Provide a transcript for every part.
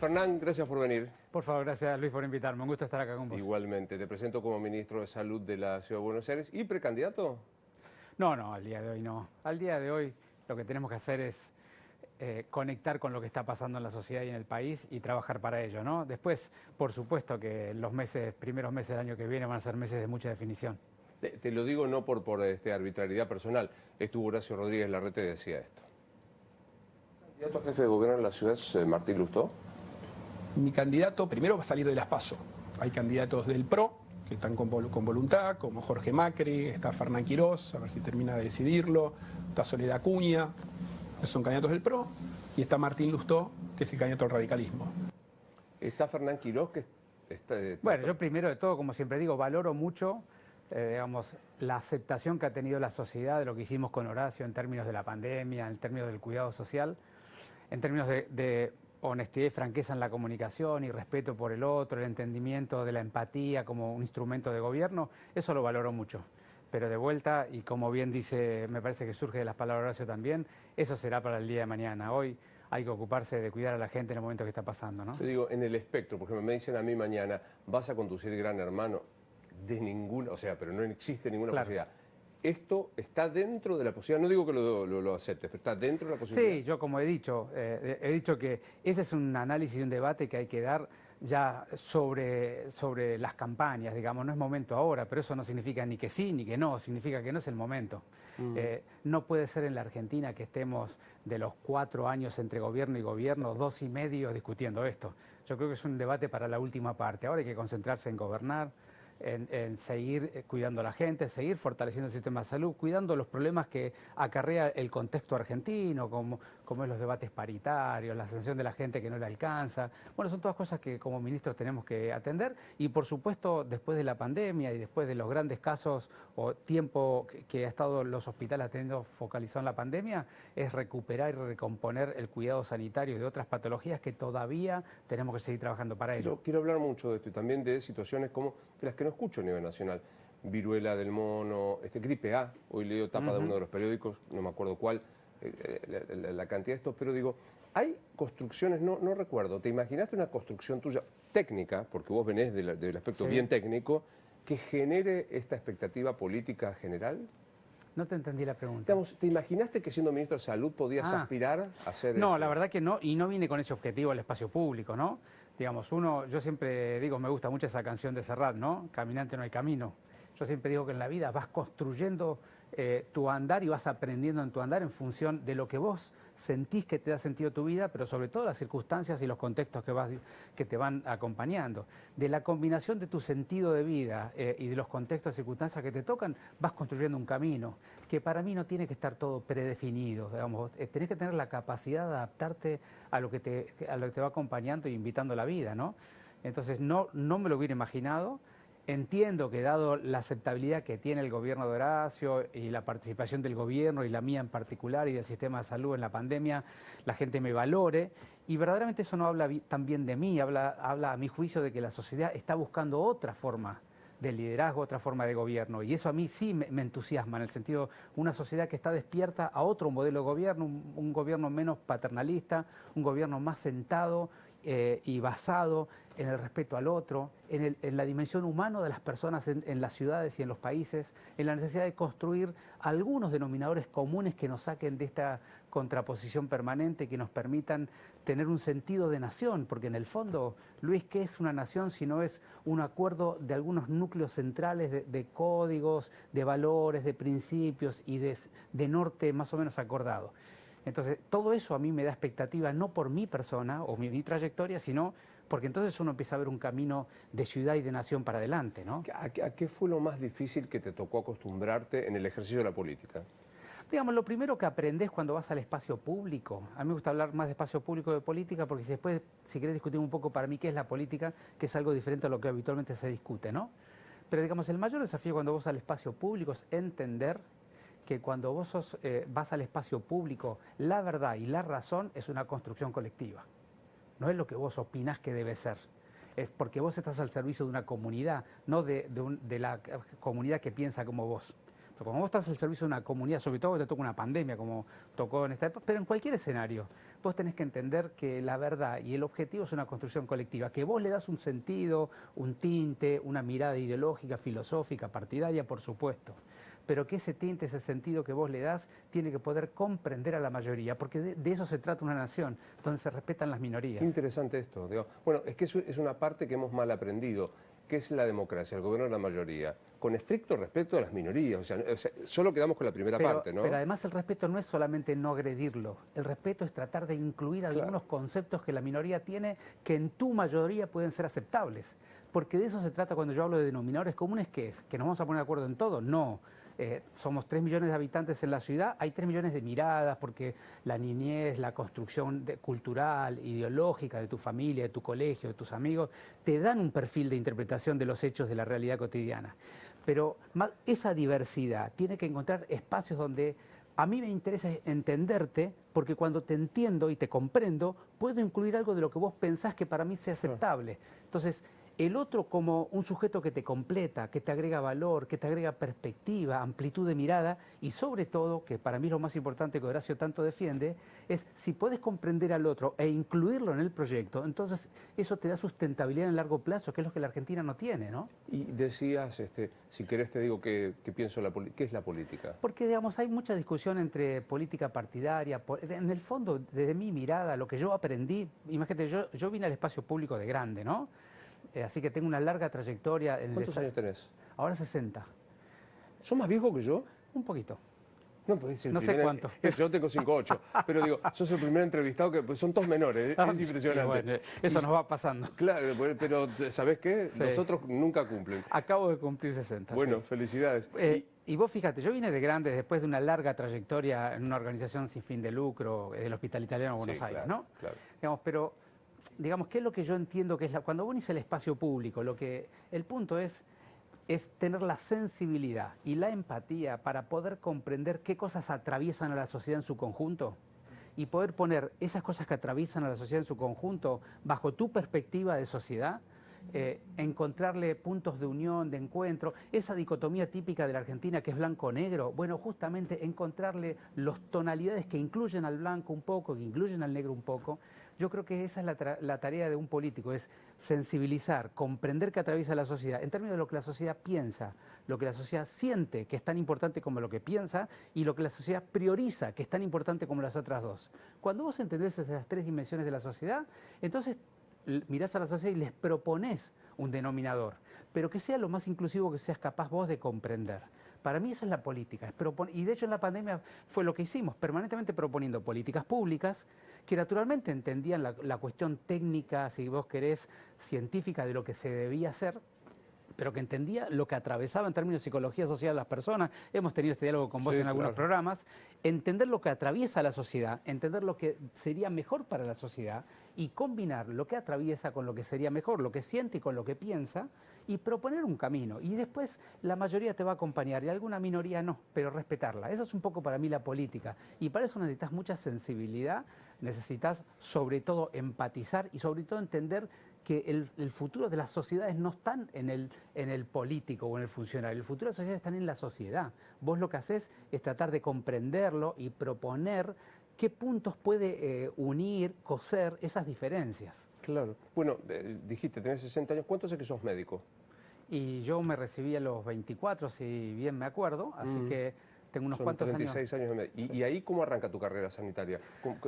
Fernán, gracias por venir. Por favor, gracias Luis por invitarme. Un gusto estar acá con vos. Igualmente, te presento como ministro de Salud de la Ciudad de Buenos Aires y precandidato. No, al día de hoy no. Al día de hoy lo que tenemos que hacer es conectar con lo que está pasando en la sociedad y en el país y trabajar para ello, ¿no? Después, por supuesto que los primeros meses del año que viene van a ser meses de mucha definición. Te lo digo no por arbitrariedad personal. Estuvo Horacio Rodríguez Larrete y decía esto. ¿El candidato a jefe de gobierno en la ciudad es Martín Lustó? Mi candidato primero va a salir de las PASO. Hay candidatos del PRO que están con voluntad, como Jorge Macri, está Fernán Quirós, a ver si termina de decidirlo, está Soledad Acuña, esos son candidatos del PRO, y está Martín Lustó, que es el candidato al radicalismo. Está Fernán Quirós, que está... Bueno, yo primero de todo, como siempre digo, valoro mucho la aceptación que ha tenido la sociedad de lo que hicimos con Horacio en términos de la pandemia, en términos del cuidado social, en términos de honestidad y franqueza en la comunicación y respeto por el otro, el entendimiento de la empatía como un instrumento de gobierno, eso lo valoro mucho. Pero de vuelta, y como bien dice, me parece que surge de las palabras de Horacio también, eso será para el día de mañana. Hoy hay que ocuparse de cuidar a la gente en el momento que está pasando, ¿no? Te digo, en el espectro, por ejemplo, me dicen a mí mañana, vas a conducir Gran Hermano, de ninguna, pero no existe ninguna posibilidad. ¿Esto está dentro de la posibilidad? No digo que lo aceptes, pero está dentro de la posibilidad. Sí, yo como he dicho que ese es un análisis y un debate que hay que dar ya sobre las campañas, digamos, no es momento ahora, pero eso no significa ni que sí ni que no, significa que no es el momento. No puede ser en la Argentina que estemos de los 4 años entre gobierno y gobierno, 2 y medio discutiendo esto. Yo creo que es un debate para la última parte. Ahora hay que concentrarse en gobernar, en seguir cuidando a la gente, seguir fortaleciendo el sistema de salud, cuidando los problemas que acarrea el contexto argentino, como es los debates paritarios, la sanción de la gente que no le alcanza. Bueno, son todas cosas que como ministros tenemos que atender y por supuesto después de la pandemia y después de los grandes casos o tiempo que ha estado los hospitales atendiendo focalizado en la pandemia, es recuperar y recomponer el cuidado sanitario y de otras patologías que todavía tenemos que seguir trabajando para ello. Quiero hablar mucho de esto y también de situaciones como de las que no escucho a nivel nacional. Viruela del mono, gripe A, hoy leo tapa de uno de los periódicos, no me acuerdo cuál, la cantidad de estos, pero digo, hay construcciones, no recuerdo, ¿te imaginaste una construcción tuya técnica, porque vos venés del aspecto bien técnico, que genere esta expectativa política general? No te entendí la pregunta. Digamos, ¿te imaginaste que siendo ministro de Salud podías aspirar a ser...? No, la verdad que no, y no vine con ese objetivo al espacio público, ¿no? Digamos, yo siempre digo, me gusta mucho esa canción de Serrat, ¿no? Caminante no hay camino. Yo siempre digo que en la vida vas construyendo tu andar y vas aprendiendo en tu andar en función de lo que vos sentís que te da sentido tu vida, pero sobre todo las circunstancias y los contextos que te van acompañando. De la combinación de tu sentido de vida y de los contextos y circunstancias que te tocan, vas construyendo un camino que para mí no tiene que estar todo predefinido. Digamos, tenés que tener la capacidad de adaptarte a lo que te va acompañando y invitando la vida, ¿no? Entonces no me lo hubiera imaginado. Entiendo que dado la aceptabilidad que tiene el gobierno de Horacio y la participación del gobierno y la mía en particular y del sistema de salud en la pandemia, la gente me valore y verdaderamente eso no habla tan bien de mí, habla a mi juicio de que la sociedad está buscando otra forma de liderazgo, otra forma de gobierno y eso a mí sí me entusiasma en el sentido una sociedad que está despierta a otro modelo de gobierno, un gobierno menos paternalista, un gobierno más sentado y basado en el respeto al otro, en la dimensión humana de las personas en las ciudades y en los países, en la necesidad de construir algunos denominadores comunes que nos saquen de esta contraposición permanente, que nos permitan tener un sentido de nación, porque en el fondo, Luis, ¿qué es una nación si no es un acuerdo de algunos núcleos centrales de códigos, de valores, de principios y de norte más o menos acordado? Entonces, todo eso a mí me da expectativa, no por mi persona o mi trayectoria, sino porque entonces uno empieza a ver un camino de ciudad y de nación para adelante, ¿no? ¿A qué fue lo más difícil que te tocó acostumbrarte en el ejercicio de la política? Digamos, lo primero que aprendés cuando vas al espacio público, a mí me gusta hablar más de espacio público que de política, porque después, si querés discutir un poco para mí qué es la política, que es algo diferente a lo que habitualmente se discute, ¿no? Pero digamos, el mayor desafío cuando vos al espacio público es entender que cuando vos vas al espacio público, la verdad y la razón es una construcción colectiva. No es lo que vos opinás que debe ser. Es porque vos estás al servicio de una comunidad, no de la comunidad que piensa como vos. supuesto. Cuando vos estás al servicio de una comunidad, sobre todo que te toca una pandemia como tocó en esta época, pero en cualquier escenario, vos tenés que entender que la verdad y el objetivo es una construcción colectiva, que vos le das un sentido, un tinte, una mirada ideológica, filosófica, partidaria, por supuesto, pero que ese tinte, ese sentido que vos le das, tiene que poder comprender a la mayoría, porque de eso se trata una nación, donde se respetan las minorías. Qué interesante esto. Digo. Bueno, es que eso es una parte que hemos mal aprendido, que es la democracia, el gobierno de la mayoría, con estricto respeto a las minorías. O sea, solo quedamos con la primera parte, ¿no? Pero además el respeto no es solamente no agredirlo, el respeto es tratar de incluir algunos conceptos que la minoría tiene que en tu mayoría pueden ser aceptables. Porque de eso se trata cuando yo hablo de denominadores comunes, ¿qué es? ¿Que nos vamos a poner de acuerdo en todo? No. Somos 3 millones de habitantes en la ciudad, hay 3 millones de miradas porque la niñez, la construcción cultural, ideológica de tu familia, de tu colegio, de tus amigos, te dan un perfil de interpretación de los hechos de la realidad cotidiana. Pero esa diversidad tiene que encontrar espacios donde a mí me interesa entenderte, porque cuando te entiendo y te comprendo, puedo incluir algo de lo que vos pensás que para mí sea aceptable. Entonces, el otro como un sujeto que te completa, que te agrega valor, que te agrega perspectiva, amplitud de mirada y sobre todo, que para mí es lo más importante que Horacio tanto defiende, es si puedes comprender al otro e incluirlo en el proyecto, entonces eso te da sustentabilidad en largo plazo, que es lo que la Argentina no tiene, ¿no? Y decías, si querés te digo que pienso ¿qué es la política? Porque, digamos, hay mucha discusión entre política partidaria, en el fondo, desde mi mirada, lo que yo aprendí, imagínate, yo vine al espacio público de grande, ¿no? Así que tengo una larga trayectoria. ¿Cuántos años tenés? Ahora 60. ¿Sos más viejo que yo? Un poquito. No, pues no sé cuánto. Yo tengo 5'8", pero digo, sos el primer entrevistado que pues, son todos menores, es impresionante. Bueno, eso nos va pasando. Claro, pero ¿sabés qué? Sí. Nosotros nunca cumplen. Acabo de cumplir 60. Bueno, sí. felicidades. Y vos fíjate, yo vine de grande después de una larga trayectoria en una organización sin fin de lucro, del Hospital Italiano de Buenos Aires, claro, ¿no? Claro. Digamos, pero, digamos, ¿qué es lo que yo entiendo que es cuando vos venís al espacio público? El punto es tener la sensibilidad y la empatía para poder comprender qué cosas atraviesan a la sociedad en su conjunto y poder poner esas cosas que atraviesan a la sociedad en su conjunto bajo tu perspectiva de sociedad, encontrarle puntos de unión, de encuentro, esa dicotomía típica de la Argentina que es blanco-negro, bueno, justamente encontrarle las tonalidades que incluyen al blanco un poco, que incluyen al negro un poco. Yo creo que esa es la tarea de un político, es sensibilizar, comprender que atraviesa la sociedad, en términos de lo que la sociedad piensa, lo que la sociedad siente, que es tan importante como lo que piensa, y lo que la sociedad prioriza, que es tan importante como las otras dos. Cuando vos entendés esas 3 dimensiones de la sociedad, entonces mirás a la sociedad y les proponés un denominador, pero que sea lo más inclusivo que seas capaz vos de comprender. Para mí eso es la política, y de hecho en la pandemia fue lo que hicimos, permanentemente proponiendo políticas públicas que naturalmente entendían la cuestión técnica, si vos querés, científica de lo que se debía hacer, pero que entendía lo que atravesaba en términos de psicología social las personas. Hemos tenido este diálogo con vos en algunos programas. Entender lo que atraviesa la sociedad, entender lo que sería mejor para la sociedad y combinar lo que atraviesa con lo que sería mejor, lo que siente y con lo que piensa, y proponer un camino. Y después la mayoría te va a acompañar y alguna minoría no, pero respetarla. Esa es un poco para mí la política. Y para eso necesitas mucha sensibilidad, necesitas sobre todo empatizar y sobre todo entender que el futuro de las sociedades no están en el político o en el funcionario, el futuro de las sociedades están en la sociedad. Vos lo que haces es tratar de comprenderlo y proponer qué puntos puede unir, coser esas diferencias. Claro. Bueno, dijiste, tenés 60 años, ¿cuánto hace que sos médico? Y yo me recibí a los 24, si bien me acuerdo, así que tengo unos cuantos 36 años. ¿Y ahí cómo arranca tu carrera sanitaria?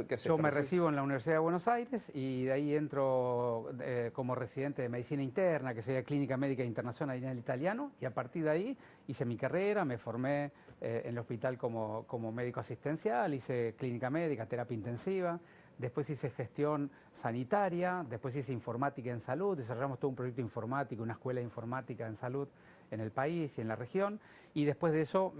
¿Qué haces? Yo me recibo en la Universidad de Buenos Aires y de ahí entro como residente de Medicina Interna, que sería Clínica Médica Internacional en el Italiano, y a partir de ahí hice mi carrera, me formé en el hospital como médico asistencial, hice clínica médica, terapia intensiva, después hice gestión sanitaria, después hice informática en salud, desarrollamos todo un proyecto informático, una escuela de informática en salud en el país y en la región, y después de eso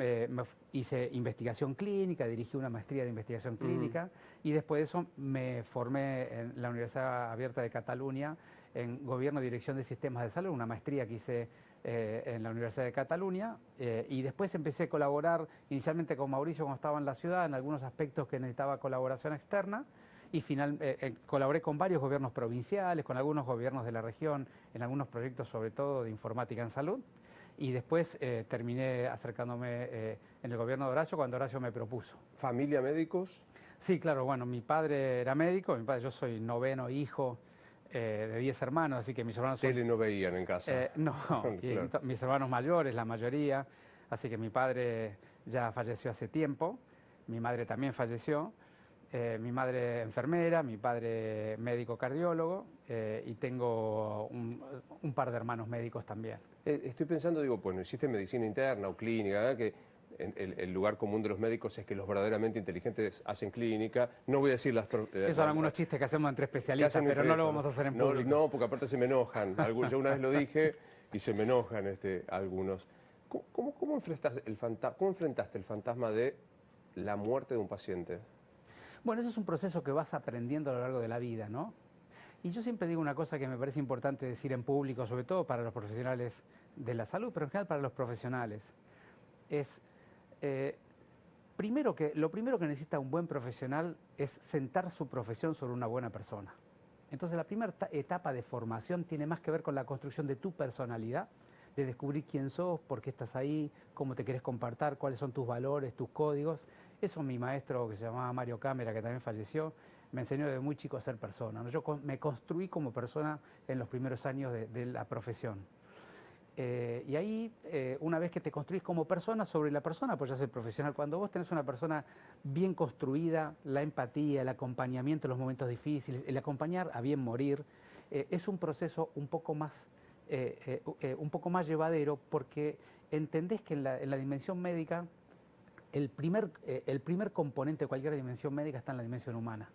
hice investigación clínica, dirigí una maestría de investigación clínica, y después de eso me formé en la Universidad Abierta de Cataluña en Gobierno y Dirección de Sistemas de Salud, una maestría que hice en la Universidad de Cataluña, y después empecé a colaborar inicialmente con Mauricio cuando estaba en la ciudad, en algunos aspectos que necesitaba colaboración externa, y colaboré con varios gobiernos provinciales, con algunos gobiernos de la región, en algunos proyectos sobre todo de informática en salud. y después terminé acercándome en el gobierno de Horacio cuando Horacio me propuso. ¿Familia médicos? Sí, claro, bueno, mi padre era médico, yo soy noveno hijo de 10 hermanos, así que mis hermanos son... Tele no veían en casa. No, Claro. mis hermanos mayores, la mayoría, así que mi padre ya falleció hace tiempo, mi madre también falleció, mi madre enfermera, mi padre médico cardiólogo y tengo un par de hermanos médicos también. Estoy pensando, digo, pues no hiciste medicina interna o clínica, que el lugar común de los médicos es que los verdaderamente inteligentes hacen clínica. No voy a decir las... Esos son algunos chistes que hacemos entre especialistas, pero no lo vamos a hacer en público. No, porque aparte se me enojan. Yo una vez lo dije y se me enojan algunos. ¿Cómo enfrentaste el fantasma de la muerte de un paciente? Bueno, eso es un proceso que vas aprendiendo a lo largo de la vida, ¿no? Y yo siempre digo una cosa que me parece importante decir en público, sobre todo para los profesionales de la salud, pero en general para los profesionales, es lo primero que necesita un buen profesional es sentar su profesión sobre una buena persona. Entonces la primera etapa de formación tiene más que ver con la construcción de tu personalidad, de descubrir quién sos, por qué estás ahí, cómo te querés comportar, cuáles son tus valores, tus códigos. Eso mi maestro, que se llamaba Mario Cámara, que también falleció, me enseñó desde muy chico a ser persona, ¿no? Yo me construí como persona en los primeros años de la profesión. Y ahí, una vez que te construís como persona, sobre la persona apoyás el profesional. Cuando vos tenés una persona bien construida, la empatía, el acompañamiento en los momentos difíciles, el acompañar a bien morir, es un proceso un poco más llevadero, porque entendés que en la dimensión médica, el primer componente de cualquier dimensión médica está en la dimensión humana.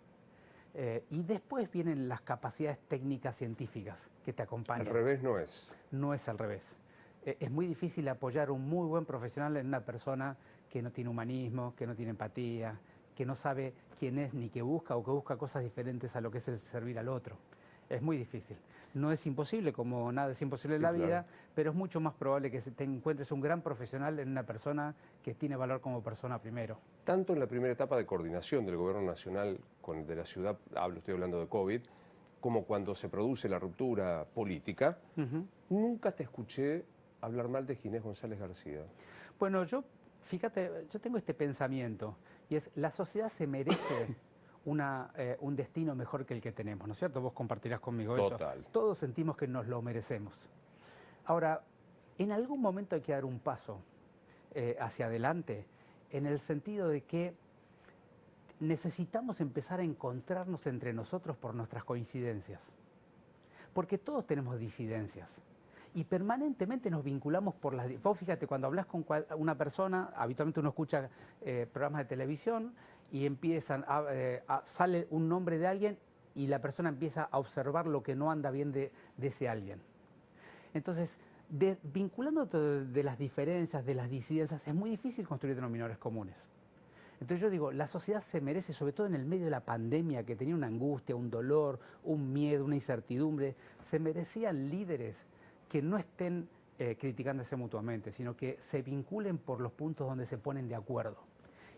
Y después vienen las capacidades técnicas científicas que te acompañan. Al revés no es. No es al revés. Es muy difícil apoyar a un muy buen profesional en una persona que no tiene humanismo, que no tiene empatía, que no sabe quién es ni qué busca o que busca cosas diferentes a lo que es el servir al otro. Es muy difícil. No es imposible, como nada es imposible en la vida, pero es mucho más probable que te encuentres un gran profesional en una persona que tiene valor como persona primero. Tanto en la primera etapa de coordinación del gobierno nacional con el de la ciudad, estoy hablando de COVID, como cuando se produce la ruptura política, nunca te escuché hablar mal de Ginés González García. Bueno, fíjate, yo tengo este pensamiento, y es, la sociedad se merece un destino mejor que el que tenemos, ¿no es cierto? Vos compartirás conmigo Total. eso. Todos sentimos que nos lo merecemos. Ahora, en algún momento hay que dar un paso hacia adelante, en el sentido de que necesitamos empezar a encontrarnos entre nosotros por nuestras coincidencias. Porque todos tenemos disidencias. Y permanentemente nos vinculamos por las... Vos fíjate, cuando hablas con una persona, habitualmente uno escucha programas de televisión y sale un nombre de alguien y la persona empieza a observar lo que no anda bien de ese alguien. Entonces, vinculándote de las diferencias, de las disidencias, es muy difícil construir denominadores comunes. Entonces yo digo, la sociedad se merece, sobre todo en el medio de la pandemia, que tenía una angustia, un dolor, un miedo, una incertidumbre, se merecían líderes que no estén criticándose mutuamente, sino que se vinculen por los puntos donde se ponen de acuerdo.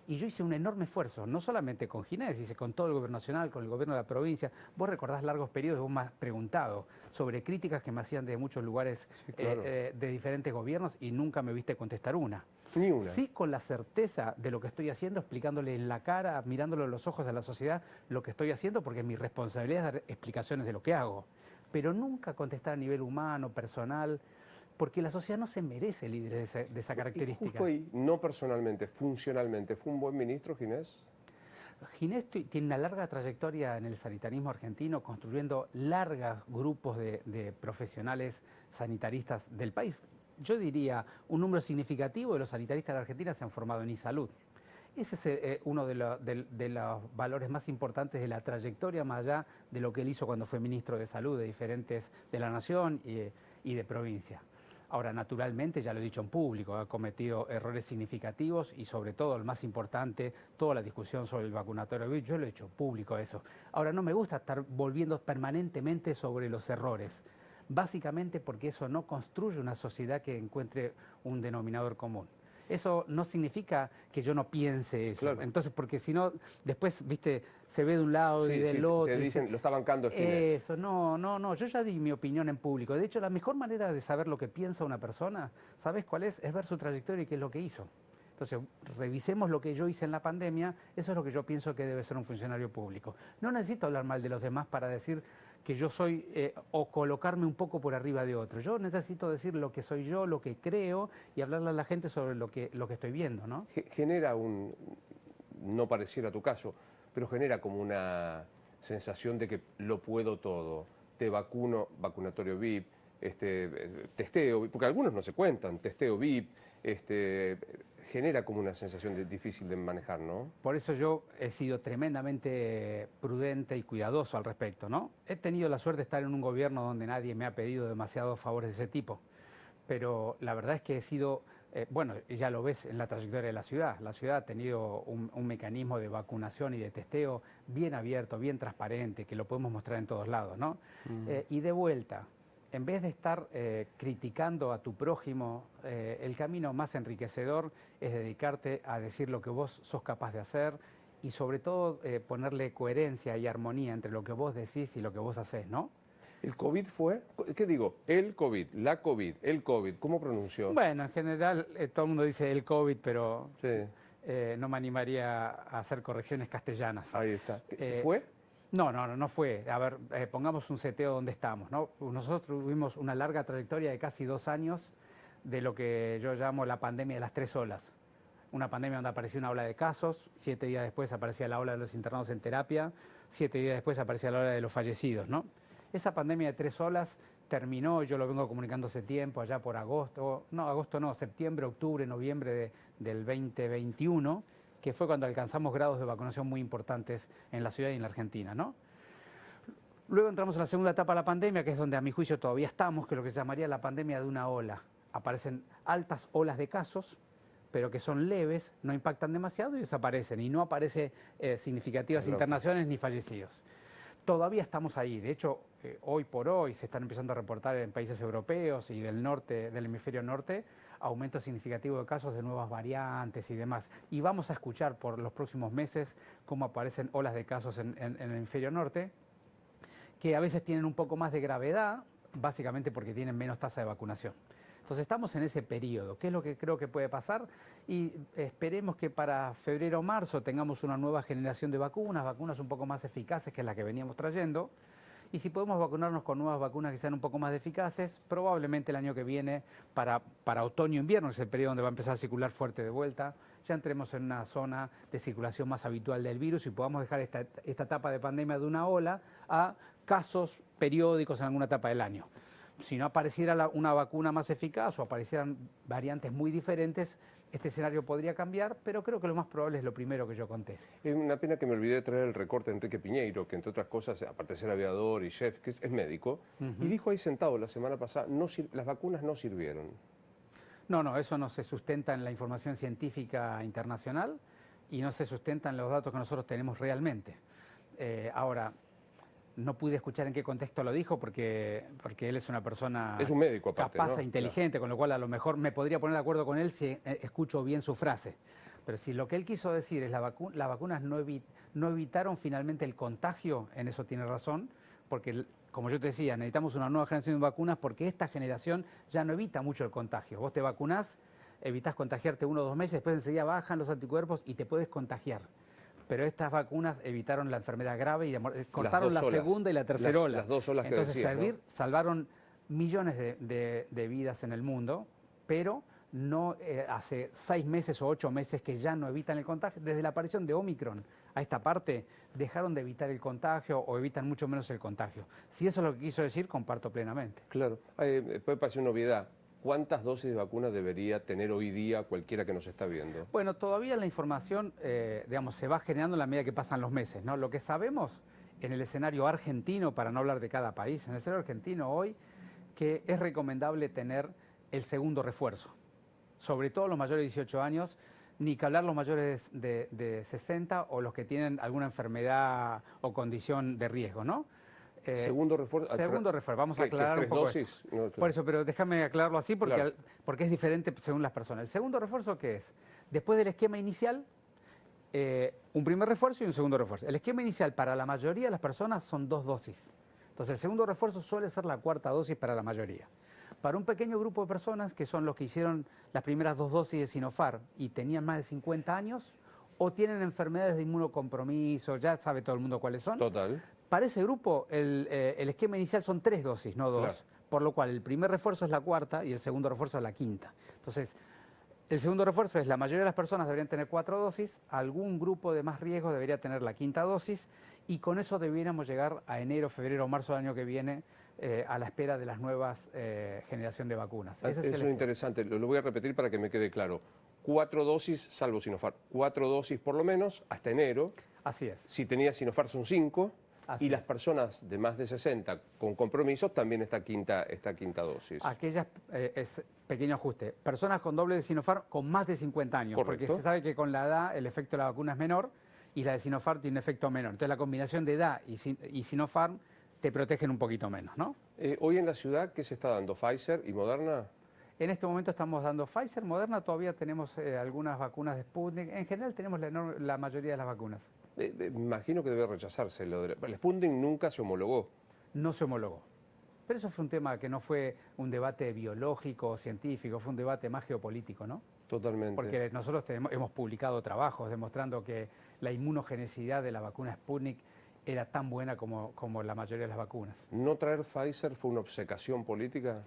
Y yo hice un enorme esfuerzo, no solamente con Ginés, hice con todo el gobierno nacional, con el gobierno de la provincia. Vos recordás largos periodos, vos me has preguntado sobre críticas que me hacían de muchos lugares, sí, claro, de diferentes gobiernos, y nunca me viste contestar una. Ni una. Sí, con la certeza de lo que estoy haciendo, explicándole en la cara, mirándole en los ojos a la sociedad lo que estoy haciendo, porque mi responsabilidad es dar explicaciones de lo que hago. Pero nunca contestar a nivel humano, personal, porque la sociedad no se merece líderes de esa característica. Y justo ahí, no personalmente, funcionalmente, ¿fue un buen ministro, Ginés? Ginés tiene una larga trayectoria en el sanitarismo argentino, construyendo largos grupos de profesionales sanitaristas del país. Yo diría, un número significativo de los sanitaristas de la Argentina se han formado en iSalud. Ese es uno de los valores más importantes de la trayectoria, más allá de lo que él hizo cuando fue ministro de Salud de la Nación y de provincia. Ahora, naturalmente, ya lo he dicho en público, ha cometido errores significativos y, sobre todo, el más importante, toda la discusión sobre el vacunatorio, yo lo he hecho público eso. Ahora, no me gusta estar volviendo permanentemente sobre los errores, básicamente porque eso no construye una sociedad que encuentre un denominador común. Eso no significa que yo no piense eso. Claro. Entonces, porque si no, después, viste, se ve de un lado Sí, y del sí, otro. te dicen, lo está bancando Ginés. Eso, no, yo ya di mi opinión en público. De hecho, la mejor manera de saber lo que piensa una persona, ¿sabes cuál es? Es ver su trayectoria y qué es lo que hizo. Entonces, revisemos lo que yo hice en la pandemia, eso es lo que yo pienso que debe ser un funcionario público. No necesito hablar mal de los demás para decir que yo soy o colocarme un poco por arriba de otro. Yo necesito decir lo que soy yo, lo que creo y hablarle a la gente sobre lo que estoy viendo, ¿no? Genera no pareciera tu caso, pero genera como una sensación de que lo puedo todo. Te vacuno, vacunatorio VIP, testeo, porque algunos no se cuentan, testeo VIP, genera como una sensación difícil de manejar, ¿no? Por eso yo he sido tremendamente prudente y cuidadoso al respecto, ¿no? He tenido la suerte de estar en un gobierno donde nadie me ha pedido demasiados favores de ese tipo, pero la verdad es que he sido, bueno, ya lo ves en la trayectoria de la ciudad ha tenido un mecanismo de vacunación y de testeo bien abierto, bien transparente, que lo podemos mostrar en todos lados, ¿no? Y de vuelta, en vez de estar criticando a tu prójimo, el camino más enriquecedor es dedicarte a decir lo que vos sos capaz de hacer y sobre todo ponerle coherencia y armonía entre lo que vos decís y lo que vos hacés, ¿no? ¿El COVID fue? ¿Qué digo? El COVID, la COVID, el COVID, ¿cómo pronunció? Bueno, en general todo el mundo dice el COVID, pero Sí, no me animaría a hacer correcciones castellanas. ahí está. ¿Fue? No fue. A ver, pongamos un seteo donde estamos, ¿no? Nosotros tuvimos una larga trayectoria de casi 2 años de lo que yo llamo la pandemia de las 3 olas. Una pandemia donde apareció una ola de casos, 7 días después aparecía la ola de los internados en terapia, 7 días después aparecía la ola de los fallecidos, ¿no? Esa pandemia de 3 olas terminó, yo lo vengo comunicando hace tiempo, allá por septiembre, octubre, noviembre del 2021, que fue cuando alcanzamos grados de vacunación muy importantes en la ciudad y en la Argentina, ¿no? Luego entramos en la segunda etapa de la pandemia, que es donde a mi juicio todavía estamos, que es lo que se llamaría la pandemia de una ola. Aparecen altas olas de casos, pero que son leves, no impactan demasiado y desaparecen. Y no aparece significativas internaciones ni fallecidos. Todavía estamos ahí. De hecho, hoy por hoy se están empezando a reportar en países europeos y del norte, del hemisferio norte, aumento significativo de casos de nuevas variantes y demás. Y vamos a escuchar por los próximos meses cómo aparecen olas de casos en el hemisferio norte, que a veces tienen un poco más de gravedad, básicamente porque tienen menos tasa de vacunación. Entonces estamos en ese periodo. ¿Qué es lo que creo que puede pasar? Y esperemos que para febrero o marzo tengamos una nueva generación de vacunas un poco más eficaces que las que veníamos trayendo. Y si podemos vacunarnos con nuevas vacunas que sean un poco más eficaces, probablemente el año que viene, para otoño-invierno, que es el periodo donde va a empezar a circular fuerte de vuelta, ya entremos en una zona de circulación más habitual del virus y podamos dejar esta etapa de pandemia de una ola a casos periódicos en alguna etapa del año. Si no apareciera una vacuna más eficaz o aparecieran variantes muy diferentes, este escenario podría cambiar, pero creo que lo más probable es lo primero que yo conté. Es una pena que me olvidé de traer el recorte de Enrique Piñeiro, que entre otras cosas, aparte de ser aviador y chef, que es médico, y dijo ahí sentado la semana pasada, las vacunas no sirvieron. No, eso no se sustenta en la información científica internacional y no se sustenta en los datos que nosotros tenemos realmente. Ahora, no pude escuchar en qué contexto lo dijo porque él es una persona es un médico aparte, capaz ¿no? e inteligente, claro. Con lo cual a lo mejor me podría poner de acuerdo con él si escucho bien su frase. Pero si lo que él quiso decir es las vacunas no evitaron finalmente el contagio, en eso tiene razón, porque como yo te decía, necesitamos una nueva generación de vacunas porque esta generación ya no evita mucho el contagio. Vos te vacunás, evitás contagiarte 1 o 2 meses, después enseguida bajan los anticuerpos y te puedes contagiar. Pero estas vacunas evitaron la enfermedad grave y cortaron la segunda y la tercera ola. Las 2 olas que entonces decías, ¿no? Salvaron millones de vidas en el mundo, pero no hace 6 meses o 8 meses que ya no evitan el contagio. Desde la aparición de Omicron a esta parte, dejaron de evitar el contagio o evitan mucho menos el contagio. Si eso es lo que quiso decir, comparto plenamente. Claro. Puede parecer una obviedad. ¿Cuántas dosis de vacuna debería tener hoy día cualquiera que nos está viendo? Bueno, todavía la información, se va generando en la medida que pasan los meses, ¿no? Lo que sabemos en el escenario argentino, para no hablar de cada país, en el escenario argentino hoy, que es recomendable tener el segundo refuerzo. Sobre todo los mayores de 18 años, ni que hablar los mayores de 60 o los que tienen alguna enfermedad o condición de riesgo, ¿no? Segundo refuerzo. Segundo refuerzo, vamos a ¿Qué, aclarar que un poco dosis? esto. No, claro. Por eso, pero déjame aclararlo así porque, Claro. porque es diferente según las personas. El segundo refuerzo, ¿qué es? Después del esquema inicial, un primer refuerzo y un segundo refuerzo. El esquema inicial para la mayoría de las personas son 2 dosis. Entonces, el segundo refuerzo suele ser la cuarta dosis para la mayoría. Para un pequeño grupo de personas, que son los que hicieron las primeras 2 dosis de Sinopharm y tenían más de 50 años, o tienen enfermedades de inmunocompromiso, ya sabe todo el mundo cuáles son. Total. Para ese grupo, el esquema inicial son 3 dosis, no 2, Claro. por lo cual el primer refuerzo es la cuarta y el segundo refuerzo es la quinta. Entonces, el segundo refuerzo es la mayoría de las personas deberían tener 4 dosis, algún grupo de más riesgo debería tener la quinta dosis y con eso deberíamos llegar a enero, febrero o marzo del año que viene a la espera de las nuevas generación de vacunas. Ese es el Eso es esquema. interesante, lo voy a repetir para que me quede claro. 4 dosis, salvo Sinopharm, 4 dosis por lo menos hasta enero. Así es. Si tenía Sinopharm son 5. Así Y las es. personas de más de 60 con compromisos también esta quinta dosis. Aquellas, es pequeño ajuste, personas con doble de Sinopharm con más de 50 años, Correcto. porque se sabe que con la edad el efecto de la vacuna es menor y la de Sinopharm tiene un efecto menor. Entonces la combinación de edad y Sinopharm te protegen un poquito menos, ¿no? Hoy en la ciudad, ¿qué se está dando? ¿Pfizer y Moderna? En este momento estamos dando Pfizer, Moderna, todavía tenemos algunas vacunas de Sputnik. En general tenemos la mayoría de las vacunas. Me imagino que debe rechazarse. El Sputnik nunca se homologó. No se homologó. Pero eso fue un tema que no fue un debate biológico o científico, fue un debate más geopolítico, ¿no? Totalmente. Porque nosotros hemos publicado trabajos demostrando que la inmunogenicidad de la vacuna Sputnik era tan buena como la mayoría de las vacunas. ¿No traer Pfizer fue una obcecación política?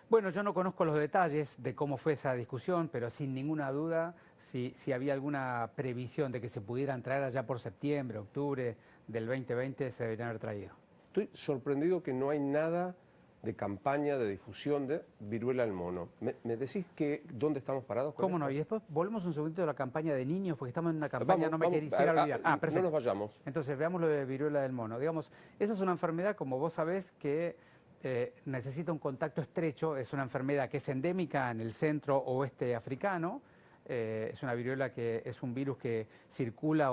Bueno, yo no conozco los detalles de cómo fue esa discusión, pero sin ninguna duda, si había alguna previsión de que se pudieran traer allá por septiembre, octubre del 2020, se deberían haber traído. Estoy sorprendido que no hay nada de campaña, de difusión de viruela del mono. ¿Me decís dónde estamos parados con ¿Cómo esto? no? Y después volvemos un segundito de la campaña de niños, porque estamos en una campaña, no me Vamos, quisiera olvidar. Perfecto. No nos vayamos. Entonces, veamos lo de viruela del mono. Digamos, esa es una enfermedad, como vos sabés, que necesita un contacto estrecho. Es una enfermedad que es endémica en el centro oeste africano. Es una viruela que es un virus que circula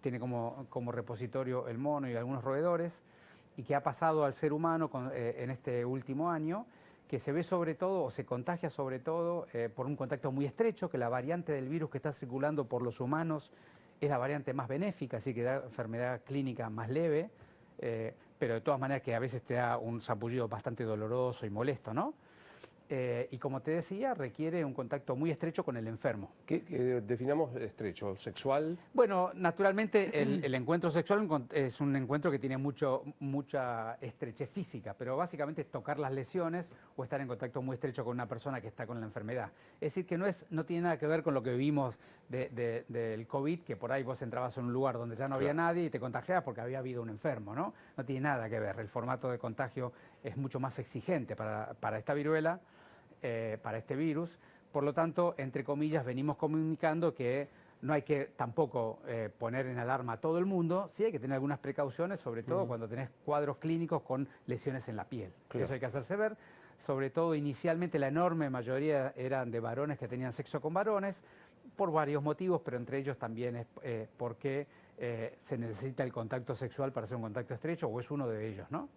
tiene como repositorio el mono y algunos roedores, y que ha pasado al ser humano en este último año, que se ve sobre todo, o se contagia sobre todo, por un contacto muy estrecho, que la variante del virus que está circulando por los humanos es la variante más benéfica, así que da enfermedad clínica más leve, pero de todas maneras que a veces te da un sarpullido bastante doloroso y molesto, ¿no? Y como te decía, requiere un contacto muy estrecho con el enfermo. ¿Qué definamos estrecho? ¿Sexual? Bueno, naturalmente el encuentro sexual es un encuentro que tiene mucha estrechez física, pero básicamente es tocar las lesiones o estar en contacto muy estrecho con una persona que está con la enfermedad. Es decir, que no tiene nada que ver con lo que vimos del COVID, que por ahí vos entrabas en un lugar donde ya no había nadie y te contagiabas porque había habido un enfermo, ¿no? No tiene nada que ver. El formato de contagio es mucho más exigente para esta viruela. Para este virus, por lo tanto, entre comillas, venimos comunicando que no hay que tampoco poner en alarma a todo el mundo, sí hay que tener algunas precauciones, sobre todo cuando tenés cuadros clínicos con lesiones en la piel. Claro. Eso hay que hacerse ver, sobre todo inicialmente la enorme mayoría eran de varones que tenían sexo con varones, por varios motivos, pero entre ellos también es porque se necesita el contacto sexual para hacer un contacto estrecho, o es uno de ellos, ¿no?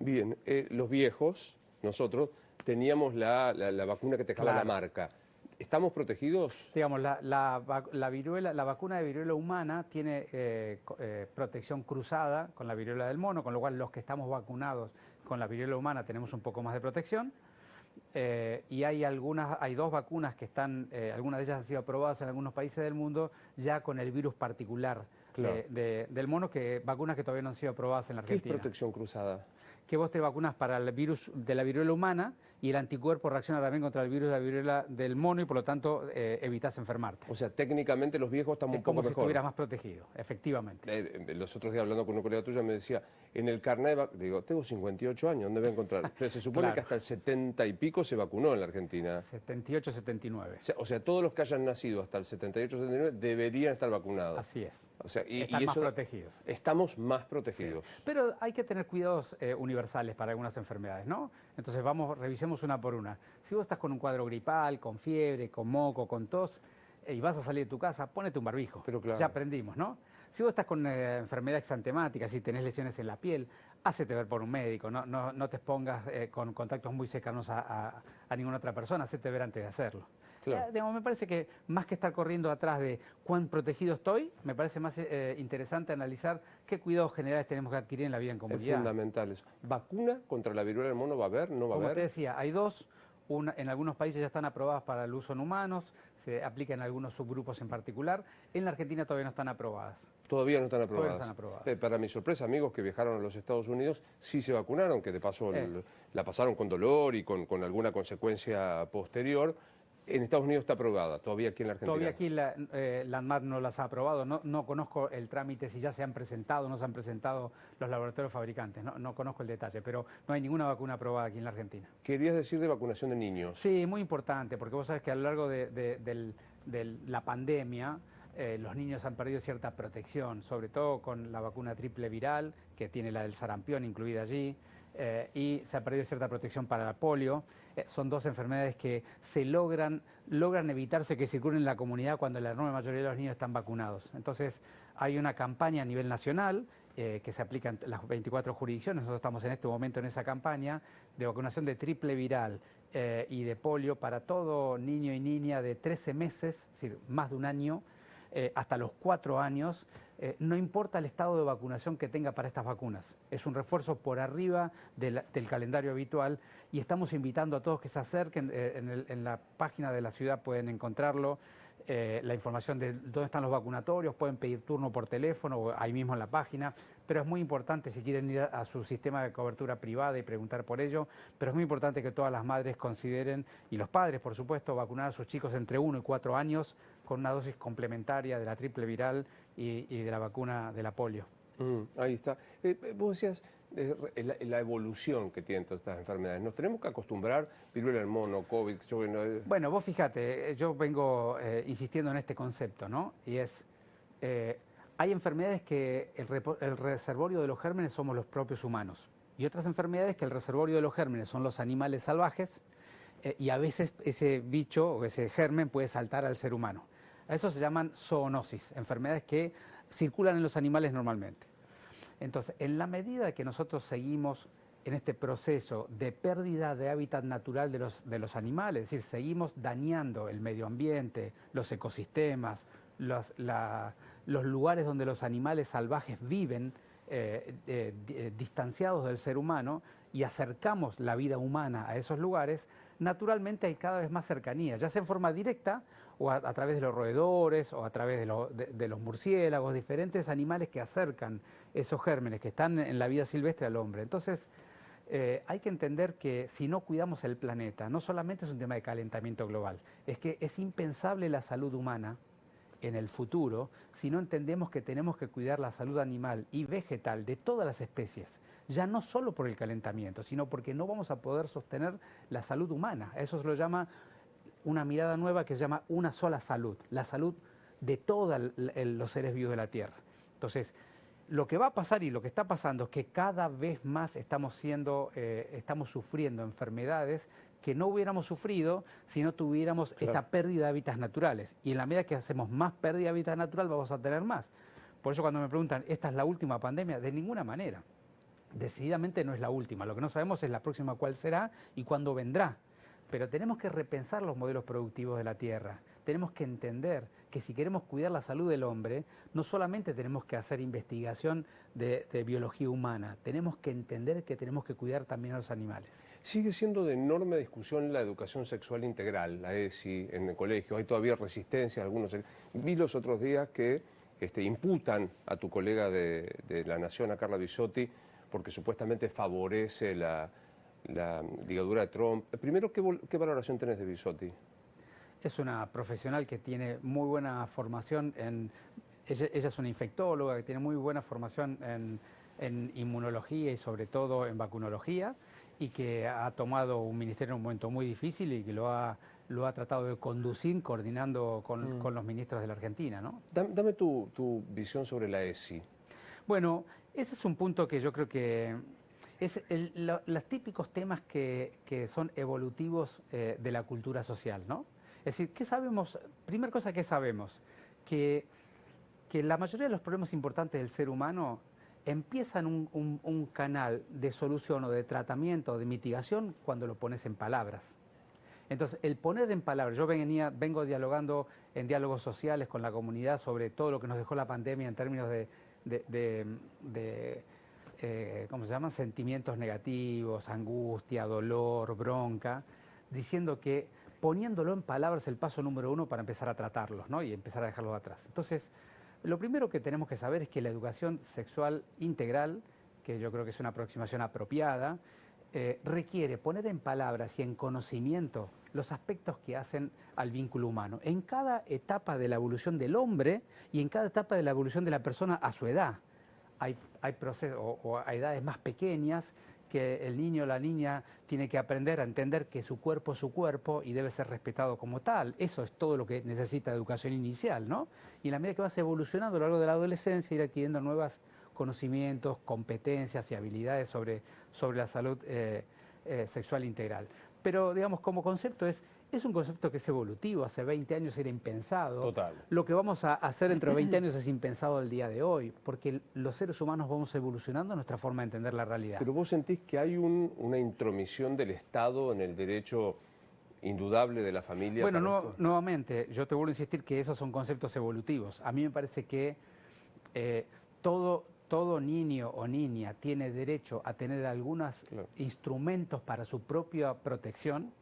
Bien, los viejos, nosotros, teníamos la vacuna que te dejaba Claro. la marca. ¿Estamos protegidos? Digamos, la vacuna de viruela humana tiene protección cruzada con la viruela del mono, con lo cual los que estamos vacunados con la viruela humana tenemos un poco más de protección. Y hay 2 vacunas que están, algunas de ellas han sido aprobadas en algunos países del mundo ya con el virus particular Claro. del mono, vacunas que todavía no han sido aprobadas en la ¿Qué es Argentina. protección cruzada? Que vos te vacunas para el virus de la viruela humana y el anticuerpo reacciona también contra el virus de la viruela del mono y por lo tanto evitas enfermarte. O sea, técnicamente los viejos estamos Es un poco como si mejor. estuvieras más protegido, efectivamente. Los otros días hablando con un colega tuyo me decía, en el carnet, digo, tengo 58 años, ¿dónde voy a encontrar? Pero se supone Claro. que hasta el 70 y pico se vacunó en la Argentina. 78, 79. O sea, todos los que hayan nacido hasta el 78, 79 deberían estar vacunados. Así es. O sea, Están más protegidos. Estamos más protegidos. Pero hay que tener cuidados universales para algunas enfermedades, ¿no? Entonces revisemos una por una. Si vos estás con un cuadro gripal, con fiebre, con moco, con tos, y vas a salir de tu casa, ponete un barbijo. Pero claro. Ya aprendimos, ¿no? Si vos estás con enfermedad exantemática, si tenés lesiones en la piel, hácete ver por un médico, no te expongas con contactos muy cercanos a ninguna otra persona, hácete ver antes de hacerlo. Claro. Digamos, me parece que más que estar corriendo atrás de cuán protegido estoy, me parece más interesante analizar qué cuidados generales tenemos que adquirir en la vida en Es comunidad. fundamental eso. ¿Vacuna contra la viruela del mono va a haber? ¿No va a Como haber? te decía, hay dos. En algunos países ya están aprobadas para el uso en humanos, se aplica en algunos subgrupos en particular. En la Argentina todavía no están aprobadas. Todavía no están Todavía aprobadas. no están aprobadas. Para mi sorpresa, amigos que viajaron a los Estados Unidos sí se vacunaron, que de paso Eh. la pasaron con dolor y con alguna consecuencia posterior. En Estados Unidos está aprobada, todavía aquí en la Argentina. Todavía aquí la ANMAT no las ha aprobado, no conozco el trámite, si ya se han presentado o no se han presentado los laboratorios fabricantes, no conozco el detalle, pero no hay ninguna vacuna aprobada aquí en la Argentina. Querías decir de vacunación de niños. Sí, muy importante, porque vos sabés que a lo largo de la pandemia los niños han perdido cierta protección, sobre todo con la vacuna triple viral, que tiene la del sarampión incluida allí, y se ha perdido cierta protección para la polio. Son dos enfermedades que se logran evitarse que circulen en la comunidad cuando la enorme mayoría de los niños están vacunados. Entonces hay una campaña a nivel nacional que se aplica en las 24 jurisdicciones. Nosotros estamos en este momento en esa campaña de vacunación de triple viral y de polio para todo niño y niña de 13 meses, es decir, más de un año, hasta los 4 años, no importa el estado de vacunación que tenga para estas vacunas. Es un refuerzo por arriba del calendario habitual y estamos invitando a todos que se acerquen. En la página de la ciudad pueden encontrarlo, la información de dónde están los vacunatorios, pueden pedir turno por teléfono o ahí mismo en la página, pero es muy importante si quieren ir a su sistema de cobertura privada y preguntar por ello, pero es muy importante que todas las madres consideren, y los padres por supuesto, vacunar a sus chicos entre 1 y 4 años con una dosis complementaria de la triple viral y de la vacuna de la polio. Ahí está. Vos decías la evolución que tienen todas estas enfermedades. ¿Nos tenemos que acostumbrar? Viruela del mono, COVID... Bueno, vos fíjate, yo vengo insistiendo en este concepto, ¿no? Y es, hay enfermedades que el reservorio de los gérmenes somos los propios humanos. Y otras enfermedades que el reservorio de los gérmenes son los animales salvajes y a veces ese bicho o ese germen puede saltar al ser humano. A eso se llaman zoonosis, enfermedades que circulan en los animales normalmente. Entonces, en la medida que nosotros seguimos en este proceso de pérdida de hábitat natural de los animales, es decir, seguimos dañando el medio ambiente, los ecosistemas, los lugares donde los animales salvajes viven, distanciados del ser humano, y acercamos la vida humana a esos lugares, naturalmente hay cada vez más cercanía, ya sea en forma directa o a través de los roedores o a través de los murciélagos, diferentes animales que acercan esos gérmenes que están en la vida silvestre al hombre. Entonces, hay que entender que si no cuidamos el planeta, no solamente es un tema de calentamiento global, es que es impensable la salud humana en el futuro si no entendemos que tenemos que cuidar la salud animal y vegetal de todas las especies, ya no solo por el calentamiento, sino porque no vamos a poder sostener la salud humana. Eso se lo llama una mirada nueva que se llama una sola salud, la salud de todos los seres vivos de la Tierra. Entonces, lo que va a pasar y lo que está pasando es que cada vez más estamos sufriendo enfermedades que no hubiéramos sufrido si no tuviéramos esta pérdida de hábitats naturales. Y en la medida que hacemos más pérdida de hábitat natural, vamos a tener más. Por eso cuando me preguntan, ¿esta es la última pandemia? De ninguna manera. Decididamente no es la última. Lo que no sabemos es la próxima cuál será y cuándo vendrá. Pero tenemos que repensar los modelos productivos de la Tierra. Tenemos que entender que si queremos cuidar la salud del hombre, no solamente tenemos que hacer investigación de biología humana, tenemos que entender que tenemos que cuidar también a los animales. Sigue siendo de enorme discusión la educación sexual integral, la ESI, en el colegio. Hay todavía resistencia. Algunos. Vi los otros días que imputan a tu colega de La Nación, a Carla Bisotti, porque supuestamente favorece la ligadura de Trump. Primero, ¿qué valoración tenés de Bisotti? Es una profesional que tiene muy buena formación ella es una infectóloga que tiene muy buena formación en inmunología y sobre todo en vacunología, y que ha tomado un ministerio en un momento muy difícil y que lo ha tratado de conducir coordinando con los ministros de la Argentina, ¿no? Dame tu visión sobre la ESI. Bueno, ese es un punto que yo creo que es los típicos temas que son evolutivos de la cultura social, ¿no? decir, ¿qué sabemos? Primera cosa que sabemos, que la mayoría de los problemas importantes del ser humano empiezan un canal de solución o de tratamiento o de mitigación cuando lo pones en palabras. Entonces, el poner en palabras, yo vengo dialogando en diálogos sociales con la comunidad sobre todo lo que nos dejó la pandemia en términos ¿cómo se llaman? Sentimientos negativos, angustia, dolor, bronca, diciendo que poniéndolo en palabras es el paso número 1 para empezar a tratarlos, ¿no? Y empezar a dejarlos atrás. Entonces, lo primero que tenemos que saber es que la educación sexual integral, que yo creo que es una aproximación apropiada, requiere poner en palabras y en conocimiento los aspectos que hacen al vínculo humano, en cada etapa de la evolución del hombre y en cada etapa de la evolución de la persona a su edad. Hay procesos o a edades más pequeñas que el niño o la niña tiene que aprender a entender que su cuerpo es su cuerpo y debe ser respetado como tal. Eso es todo lo que necesita educación inicial, ¿no? Y en la medida que vas evolucionando a lo largo de la adolescencia, ir adquiriendo nuevos conocimientos, competencias y habilidades sobre la salud sexual integral. Pero, digamos, como concepto es un concepto que es evolutivo. Hace 20 años era impensado. Total. Lo que vamos a hacer dentro de 20 años es impensado el día de hoy, porque los seres humanos vamos evolucionando nuestra forma de entender la realidad. Pero vos sentís que hay una intromisión del Estado en el derecho indudable de la familia. Bueno, nuevamente, yo te vuelvo a insistir que esos son conceptos evolutivos. A mí me parece que todo niño o niña tiene derecho a tener algunos instrumentos para su propia protección,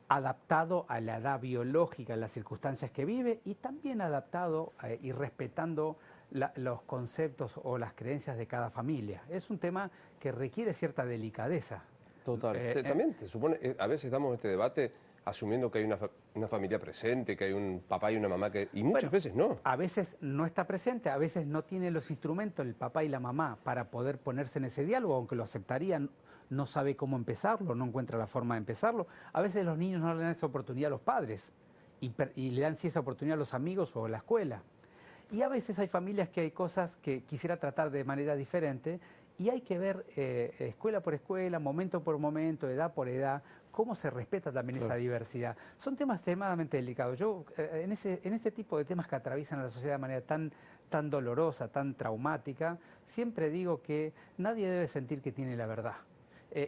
adaptado a la edad biológica, a las circunstancias que vive, y también adaptado y respetando los conceptos o las creencias de cada familia. Es un tema que requiere cierta delicadeza. Total. También te supone, a veces damos este debate asumiendo que hay una familia presente, que hay un papá y una mamá, y muchas veces no. A veces no está presente, a veces no tiene los instrumentos el papá y la mamá para poder ponerse en ese diálogo, aunque lo aceptarían, no sabe cómo empezarlo, no encuentra la forma de empezarlo. A veces los niños no le dan esa oportunidad a los padres y le dan sí esa oportunidad a los amigos o a la escuela. Y a veces hay familias que hay cosas que quisiera tratar de manera diferente y hay que ver escuela por escuela, momento por momento, edad por edad, cómo se respeta también esa diversidad. Son temas extremadamente delicados. Yo, en este tipo de temas que atraviesan a la sociedad de manera tan dolorosa, tan traumática, siempre digo que nadie debe sentir que tiene la verdad.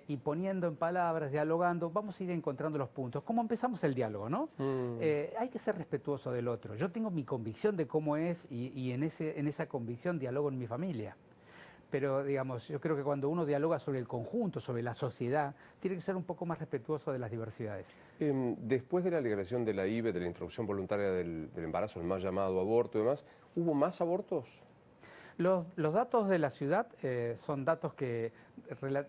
Y poniendo en palabras, dialogando, vamos a ir encontrando los puntos. ¿Cómo empezamos el diálogo, no? Hay que ser respetuoso del otro. Yo tengo mi convicción de cómo es y en esa convicción dialogo en mi familia. Pero, digamos, yo creo que cuando uno dialoga sobre el conjunto, sobre la sociedad, tiene que ser un poco más respetuoso de las diversidades. Después de la legalización de la IVE, de la interrupción voluntaria del embarazo, el más llamado aborto y demás, ¿hubo más abortos? Los datos de la ciudad son datos que,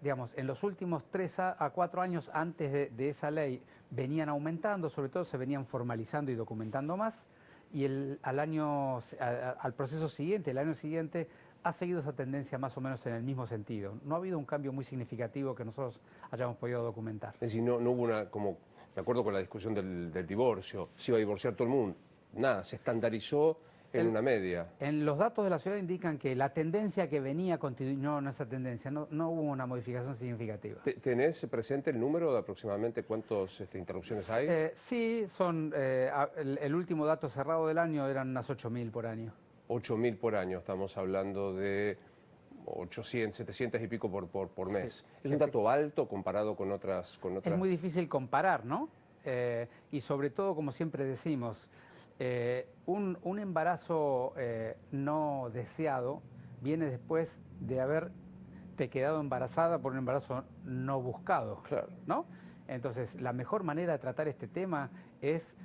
digamos, en los últimos 3 a 4 años antes de esa ley venían aumentando, sobre todo se venían formalizando y documentando más, y al proceso siguiente, el año siguiente, ha seguido esa tendencia más o menos en el mismo sentido. No ha habido un cambio muy significativo que nosotros hayamos podido documentar. Es decir, no hubo como me acuerdo con la discusión del divorcio, se iba a divorciar todo el mundo. Nada, se estandarizó en una media. En los datos de la ciudad indican que la tendencia que venía continuó en esa tendencia, no hubo una modificación significativa. ¿Tenés presente el número de aproximadamente cuántas interrupciones hay? Sí, el último dato cerrado del año eran unas 8.000 por año. 8.000 por año, estamos hablando de 800, 700 y pico por mes. Sí, ¿es un dato alto comparado con otras? Es muy difícil comparar, ¿no? Y sobre todo, como siempre decimos, un embarazo no deseado viene después de haberte quedado embarazada por un embarazo no buscado, claro, ¿no? Entonces, la mejor manera de tratar este tema es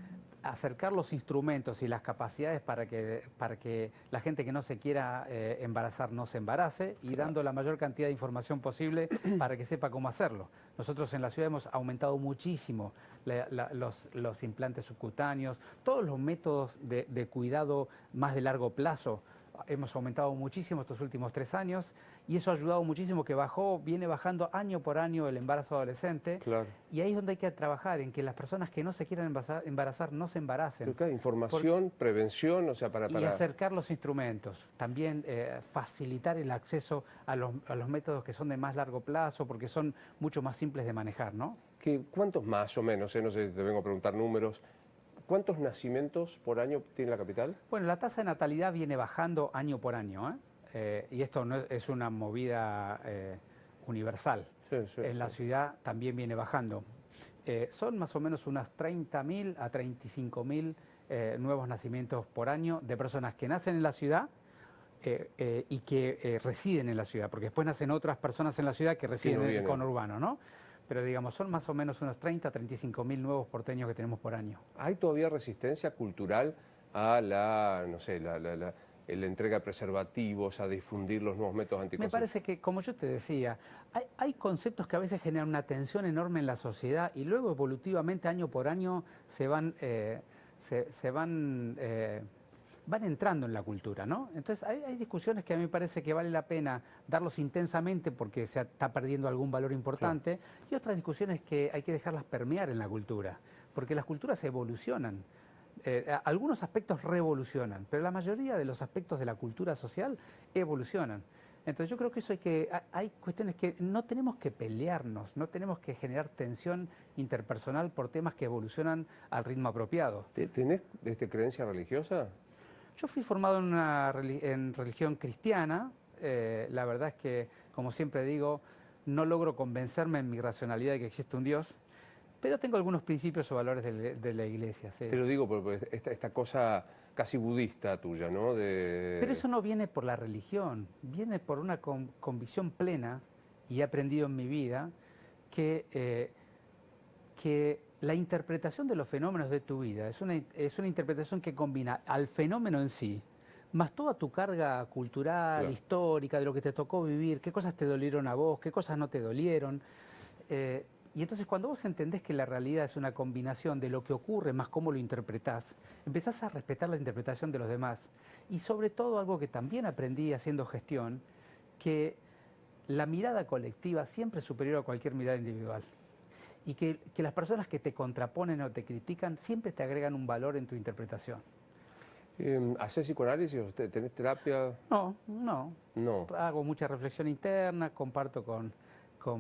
acercar los instrumentos y las capacidades para que la gente que no se quiera embarazar no se embarace y dando la mayor cantidad de información posible para que sepa cómo hacerlo. Nosotros en la ciudad hemos aumentado muchísimo los implantes subcutáneos, todos los métodos de cuidado más de largo plazo. Hemos aumentado muchísimo estos últimos 3 años y eso ha ayudado muchísimo que viene bajando año por año el embarazo adolescente. Claro. Y ahí es donde hay que trabajar, en que las personas que no se quieran embarazar no se embaracen. Claro, información, prevención, o sea, para... Y acercar los instrumentos. También facilitar el acceso a los métodos que son de más largo plazo, porque son mucho más simples de manejar, ¿no? ¿Cuántos más o menos, no sé, te vengo a preguntar números, ¿Cuántos nacimientos por año tiene la capital? Bueno, la tasa de natalidad viene bajando año por año, y esto no es una movida universal. Sí, sí, En la ciudad también viene bajando. Son más o menos unas 30.000 a 35.000 nuevos nacimientos por año de personas que nacen en la ciudad y que residen en la ciudad, porque después nacen otras personas en la ciudad que residen en el conurbano, ¿no? Pero digamos, son más o menos unos 30 a 35.000 nuevos porteños que tenemos por año. ¿Hay todavía resistencia cultural a la, no sé, la entrega de preservativos, a difundir los nuevos métodos anticonceptivos? Me parece que, como yo te decía, hay conceptos que a veces generan una tensión enorme en la sociedad y luego evolutivamente, año por año, van entrando en la cultura, ¿no? Entonces hay discusiones que a mí me parece que vale la pena darlos intensamente porque se está perdiendo algún valor importante, claro. Y otras discusiones que hay que dejarlas permear en la cultura, porque las culturas evolucionan. Algunos aspectos revolucionan, pero la mayoría de los aspectos de la cultura social evolucionan. Entonces yo creo que hay cuestiones que no tenemos que pelearnos, no tenemos que generar tensión interpersonal por temas que evolucionan al ritmo apropiado. ¿Tenés creencia religiosa? Yo fui formado en religión cristiana. La verdad es que, como siempre digo, no logro convencerme en mi racionalidad de que existe un Dios, pero tengo algunos principios o valores de la iglesia. Sí. Te lo digo por esta cosa casi budista tuya, ¿no? Pero eso no viene por la religión, viene por una convicción plena, y he aprendido en mi vida, que la interpretación de los fenómenos de tu vida es una interpretación que combina al fenómeno en sí, más toda tu carga cultural, claro, histórica, de lo que te tocó vivir, qué cosas te dolieron a vos, qué cosas no te dolieron. Y entonces cuando vos entendés que la realidad es una combinación de lo que ocurre más cómo lo interpretás, empezás a respetar la interpretación de los demás. Y sobre todo algo que también aprendí haciendo gestión, que la mirada colectiva siempre es superior a cualquier mirada individual. Y que las personas que te contraponen o te critican siempre te agregan un valor en tu interpretación. ¿Hacés psicoanálisis? ¿Tenés terapia? No. Hago mucha reflexión interna, comparto con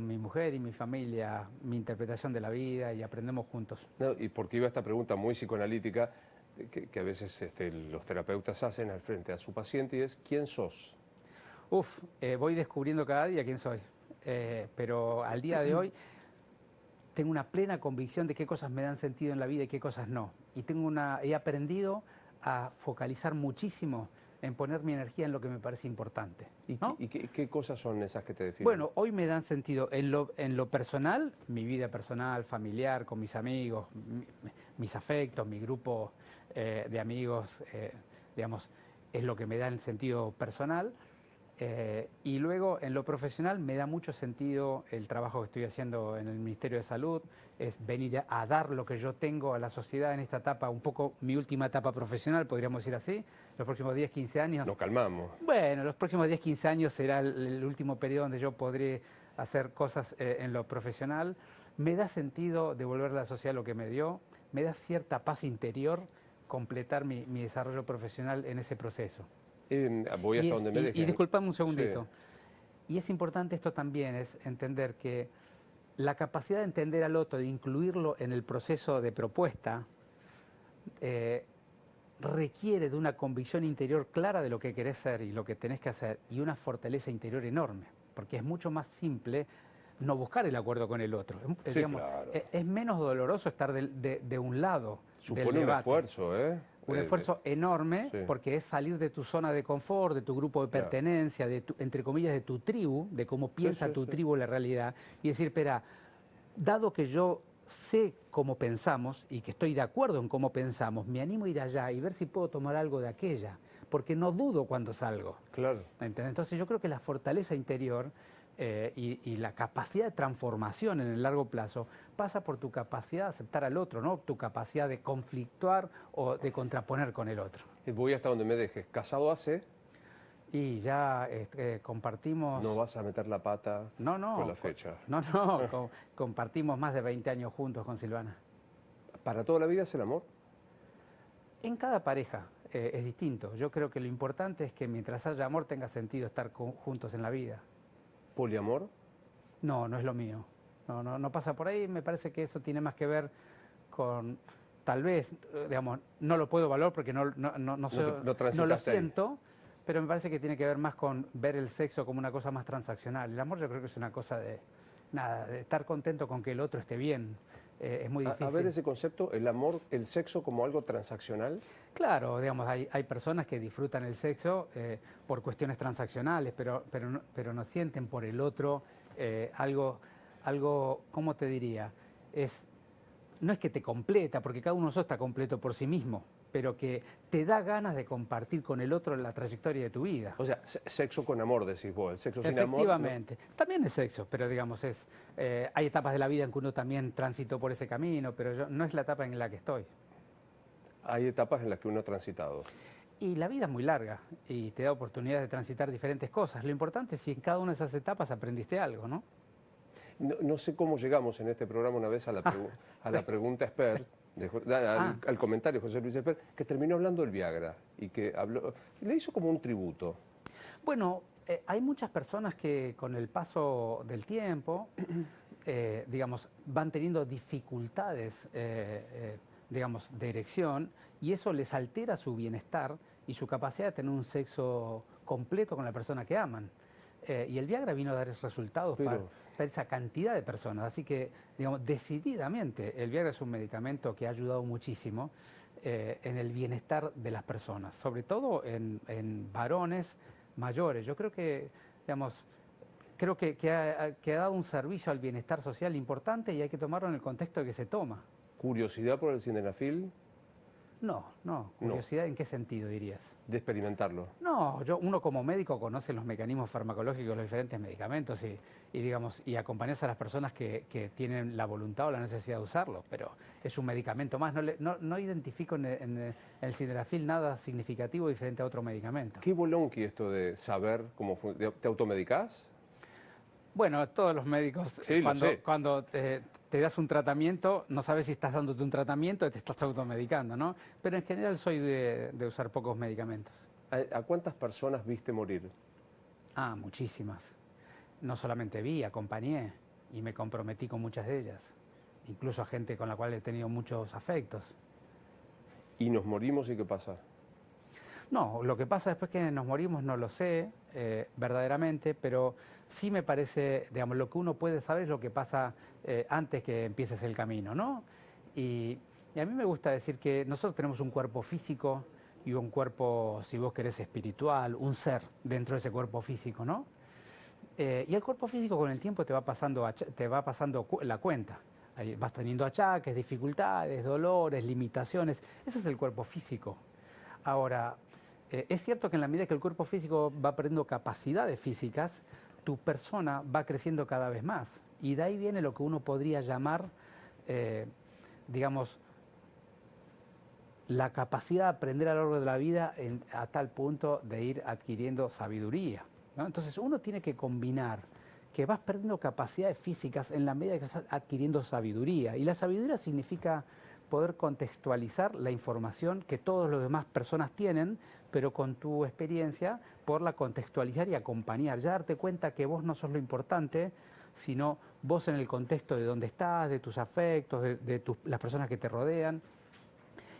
mi mujer y mi familia mi interpretación de la vida y aprendemos juntos. No, y porque iba esta pregunta muy psicoanalítica que a veces los terapeutas hacen al frente a su paciente, y es ¿quién sos? Voy descubriendo cada día quién soy, pero al día de hoy tengo una plena convicción de qué cosas me dan sentido en la vida y qué cosas no. Y he aprendido a focalizar muchísimo en poner mi energía en lo que me parece importante, ¿no? ¿Y qué cosas son esas que te definen? Bueno, hoy me dan sentido en lo personal, mi vida personal, familiar, con mis amigos, mis afectos, mi grupo de amigos, digamos, es lo que me da el sentido personal. Y luego en lo profesional me da mucho sentido el trabajo que estoy haciendo en el Ministerio de Salud, es venir a dar lo que yo tengo a la sociedad en esta etapa, un poco mi última etapa profesional, podríamos decir así, los próximos 10, 15 años. Nos calmamos. Bueno, los próximos 10, 15 años será el último periodo donde yo podré hacer cosas en lo profesional. Me da sentido devolverle a la sociedad lo que me dio, me da cierta paz interior completar mi desarrollo profesional en ese proceso. Voy hasta donde me dejes. Y disculpame un segundito. Sí. Y es importante esto también, es entender que la capacidad de entender al otro, de incluirlo en el proceso de propuesta, requiere de una convicción interior clara de lo que querés ser y lo que tenés que hacer, y una fortaleza interior enorme, porque es mucho más simple no buscar el acuerdo con el otro. Sí, digamos, claro. Es menos doloroso estar de un lado. Supone un esfuerzo, ¿eh? Un esfuerzo enorme, sí, porque es salir de tu zona de confort, de tu grupo de pertenencia, entre comillas, de tu tribu, de cómo piensa tu tribu la realidad, y decir, espera, dado que yo sé cómo pensamos y que estoy de acuerdo en cómo pensamos, me animo a ir allá y ver si puedo tomar algo de aquella, porque no dudo cuando salgo. Claro. ¿Entendés? Entonces yo creo que la fortaleza interior y la capacidad de transformación en el largo plazo pasa por tu capacidad de aceptar al otro, ¿no? Tu capacidad de conflictuar o de contraponer con el otro. Voy hasta donde me dejes. ¿Casado hace? Y ya compartimos... ¿No vas a meter la pata con la fecha? No, compartimos más de 20 años juntos con Silvana. ¿Para toda la vida es el amor? En cada pareja es distinto. Yo creo que lo importante es que mientras haya amor tenga sentido estar juntos en la vida. ¿Poliamor? No es lo mío. No pasa por ahí. Me parece que eso tiene más que ver con tal vez, digamos, no lo puedo valorar porque no lo transitaste ahí. siento, pero me parece que tiene que ver más con ver el sexo como una cosa más transaccional. El amor yo creo que es una cosa de, nada, de estar contento con que el otro esté bien. Es muy difícil. A ver ese concepto, el amor, el sexo como algo transaccional. Claro, digamos, hay personas que disfrutan el sexo por cuestiones transaccionales, pero no sienten por el otro algo, ¿cómo te diría? No es que te completa, porque cada uno de nosotros está completo por sí mismo, pero que te da ganas de compartir con el otro la trayectoria de tu vida. O sea, sexo con amor, decís vos, el sexo sin amor. Efectivamente, también es sexo, pero digamos, hay etapas de la vida en que uno también transitó por ese camino, pero no es la etapa en la que estoy. Hay etapas en las que uno ha transitado. Y la vida es muy larga y te da oportunidad de transitar diferentes cosas. Lo importante es si en cada una de esas etapas aprendiste algo, ¿no? No sé cómo llegamos en este programa una vez a la pregunta expert, al comentario de José Luis Esper, que terminó hablando del Viagra y que le hizo como un tributo. Bueno, hay muchas personas que con el paso del tiempo, digamos, van teniendo dificultades, digamos, de erección y eso les altera su bienestar y su capacidad de tener un sexo completo con la persona que aman. Y el Viagra vino a dar resultados para esa cantidad de personas. Así que, digamos, decididamente, el Viagra es un medicamento que ha ayudado muchísimo en el bienestar de las personas, sobre todo en varones mayores. Yo creo que, digamos, que ha dado un servicio al bienestar social importante y hay que tomarlo en el contexto de que se toma. ¿Curiosidad por el sildenafil? No. ¿Curiosidad en qué sentido dirías? De experimentarlo. No, uno como médico conoce los mecanismos farmacológicos de los diferentes medicamentos y acompañas a las personas que tienen la voluntad o la necesidad de usarlo, pero es un medicamento más. No identifico en el sildenafil nada significativo diferente a otro medicamento. ¿Qué bolonqui esto de saber cómo funciona? ¿Te automedicás? Bueno, todos los médicos, sí, cuando te das un tratamiento, no sabes si estás dándote un tratamiento o te estás automedicando, ¿no? Pero en general soy de usar pocos medicamentos. ¿A cuántas personas viste morir? Muchísimas. No solamente vi, acompañé y me comprometí con muchas de ellas. Incluso a gente con la cual he tenido muchos afectos. ¿Y nos morimos y qué pasa? No, lo que pasa después que nos morimos no lo sé verdaderamente, pero sí me parece, digamos, lo que uno puede saber es lo que pasa antes que empieces el camino, ¿no? Y a mí me gusta decir que nosotros tenemos un cuerpo físico y un cuerpo, si vos querés, espiritual, un ser dentro de ese cuerpo físico, ¿no? Y el cuerpo físico con el tiempo te va pasando la cuenta. Ahí vas teniendo achaques, dificultades, dolores, limitaciones. Ese es el cuerpo físico. Ahora, es cierto que en la medida que el cuerpo físico va perdiendo capacidades físicas, tu persona va creciendo cada vez más. Y de ahí viene lo que uno podría llamar, digamos, la capacidad de aprender a lo largo de la vida a tal punto de ir adquiriendo sabiduría, ¿no? Entonces uno tiene que combinar que vas perdiendo capacidades físicas en la medida que estás adquiriendo sabiduría. Y la sabiduría significa poder contextualizar la información que todas las demás personas tienen, pero con tu experiencia, poderla contextualizar y acompañar. Ya darte cuenta que vos no sos lo importante, sino vos en el contexto de dónde estás, de tus afectos, de las personas que te rodean.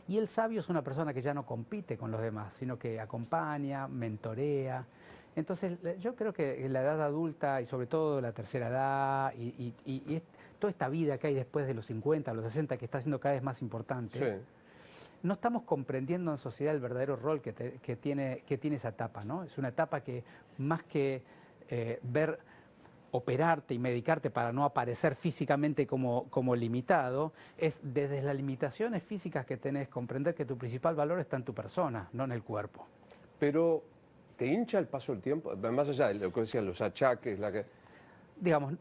Y el sabio es una persona que ya no compite con los demás, sino que acompaña, mentorea. Entonces yo creo que en la edad adulta y sobre todo la tercera edad y toda esta vida que hay después de los 50, los 60, que está siendo cada vez más importante, sí, no estamos comprendiendo en sociedad el verdadero rol que tiene esa etapa, ¿no? Es una etapa que más que operarte y medicarte para no aparecer físicamente como limitado, es desde las limitaciones físicas que tenés, comprender que tu principal valor está en tu persona, no en el cuerpo. Pero ¿te hincha el paso del tiempo? Más allá de lo que decían los achaques, Digamos,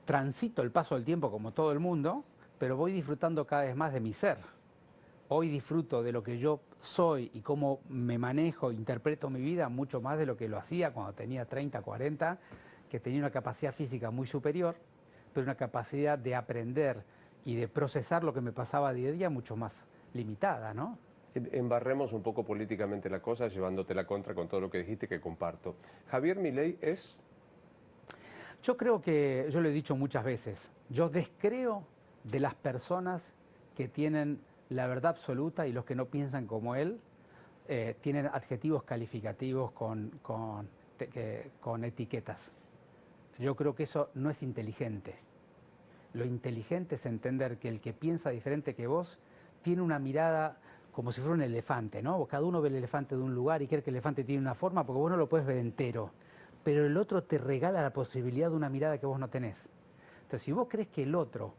transito el paso del tiempo como todo el mundo, pero voy disfrutando cada vez más de mi ser. Hoy disfruto de lo que yo soy y cómo me manejo, interpreto mi vida mucho más de lo que lo hacía cuando tenía 30, 40, que tenía una capacidad física muy superior, pero una capacidad de aprender y de procesar lo que me pasaba día a día mucho más limitada, ¿no? Embarremos un poco políticamente la cosa, llevándote la contra con todo lo que dijiste que comparto. Javier Milei es... Yo creo que, yo lo he dicho muchas veces, yo descreo de las personas que tienen la verdad absoluta y los que no piensan como él tienen adjetivos calificativos con etiquetas. Yo creo que eso no es inteligente. Lo inteligente es entender que el que piensa diferente que vos tiene una mirada como si fuera un elefante, ¿no? Cada uno ve el elefante de un lugar y cree que el elefante tiene una forma porque vos no lo puedes ver entero, pero el otro te regala la posibilidad de una mirada que vos no tenés. Entonces, si vos crees que el otro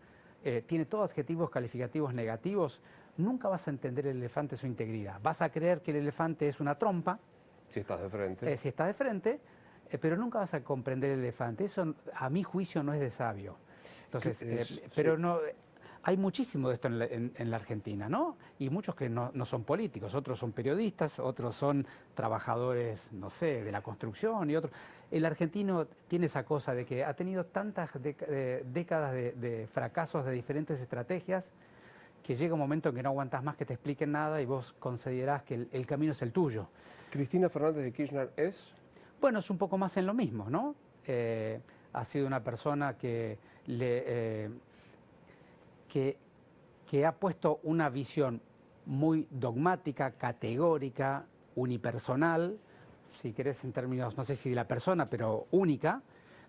tiene todos adjetivos calificativos negativos, nunca vas a entender el elefante su integridad. Vas a creer que el elefante es una trompa. Si estás de frente. Si estás de frente, pero nunca vas a comprender el elefante. Eso, a mi juicio, no es de sabio. Entonces, pero no, hay muchísimo de esto en la Argentina, ¿no? Y muchos que no son políticos, otros son periodistas, otros son trabajadores, no sé, de la construcción y otros. El argentino tiene esa cosa de que ha tenido tantas décadas de fracasos de diferentes estrategias que llega un momento en que no aguantas más que te expliquen nada y vos considerás que el camino es el tuyo. ¿Cristina Fernández de Kirchner es? Bueno, es un poco más en lo mismo, ¿no? Ha sido una persona que ha puesto una visión muy dogmática, categórica, unipersonal, si querés en términos, no sé si de la persona, pero única,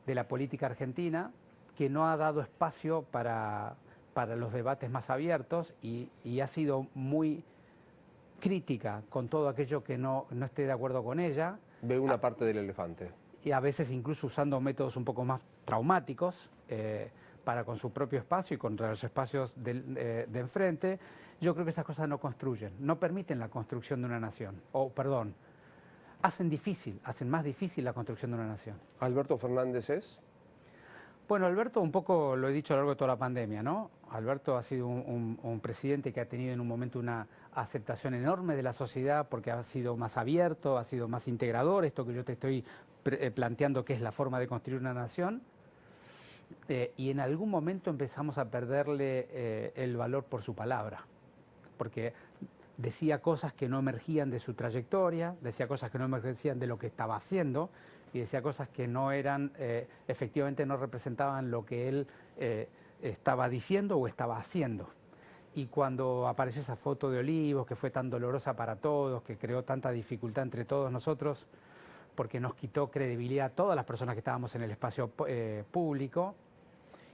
de la política argentina, que no ha dado espacio para los debates más abiertos y ha sido muy crítica con todo aquello que no esté de acuerdo con ella. Ve una parte del elefante. Y a veces incluso usando métodos un poco más traumáticos para con su propio espacio y contra los espacios de enfrente. Yo creo que esas cosas no construyen, no permiten la construcción de una nación. Hacen más difícil la construcción de una nación. ¿Alberto Fernández es? Bueno, Alberto, un poco lo he dicho a lo largo de toda la pandemia, ¿no? Alberto ha sido un presidente que ha tenido en un momento una aceptación enorme de la sociedad porque ha sido más abierto, ha sido más integrador, esto que yo te estoy planteando que es la forma de construir una nación. Y en algún momento empezamos a perderle el valor por su palabra, porque decía cosas que no emergían de su trayectoria, decía cosas que no emergían de lo que estaba haciendo y decía cosas que no eran, efectivamente no representaban lo que él estaba diciendo o estaba haciendo. Y cuando apareció esa foto de Olivos, que fue tan dolorosa para todos, que creó tanta dificultad entre todos nosotros, porque nos quitó credibilidad a todas las personas que estábamos en el espacio público,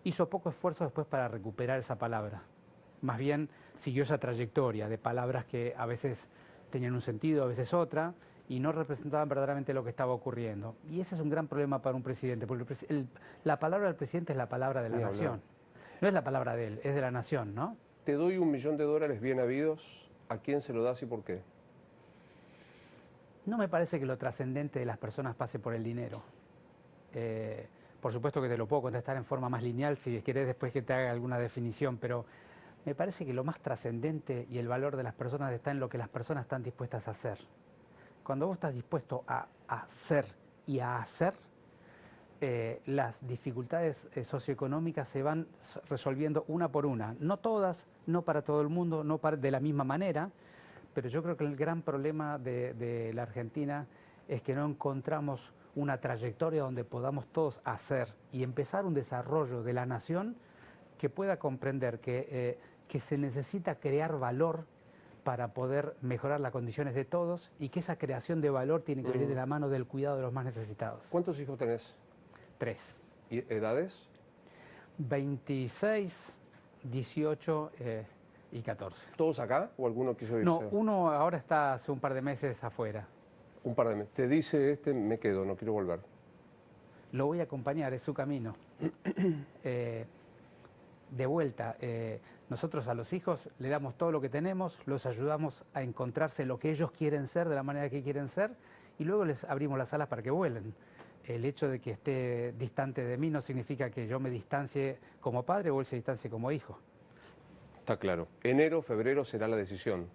hizo poco esfuerzo después para recuperar esa palabra. Más bien siguió esa trayectoria de palabras que a veces tenían un sentido, a veces otra, y no representaban verdaderamente lo que estaba ocurriendo. Y ese es un gran problema para un presidente, porque la palabra del presidente es la palabra de la nación. No es la palabra de él, es de la nación, ¿no? Te doy $1 millón bien habidos. ¿A quién se lo das y por qué? No me parece que lo trascendente de las personas pase por el dinero. Por supuesto que te lo puedo contestar en forma más lineal si querés después que te haga alguna definición, pero me parece que lo más trascendente y el valor de las personas está en lo que las personas están dispuestas a hacer. Cuando vos estás dispuesto a hacer y a hacer, las dificultades socioeconómicas se van resolviendo una por una. No todas, no para todo el mundo, no de la misma manera, pero yo creo que el gran problema de la Argentina es que no encontramos una trayectoria donde podamos todos hacer y empezar un desarrollo de la nación que pueda comprender que se necesita crear valor para poder mejorar las condiciones de todos y que esa creación de valor tiene que venir de la mano del cuidado de los más necesitados. ¿Cuántos hijos tenés? 3. ¿Y edades? 26, 18 y 14. ¿Todos acá o alguno quiso irse? No, uno ahora está hace un par de meses afuera. Un par de meses. Te dice me quedo, no quiero volver. Lo voy a acompañar, es su camino. De vuelta, nosotros a los hijos le damos todo lo que tenemos, los ayudamos a encontrarse lo que ellos quieren ser, de la manera que quieren ser, y luego les abrimos las alas para que vuelen. El hecho de que esté distante de mí no significa que yo me distancie como padre o él se distancie como hijo. Está claro. Enero, febrero será la decisión.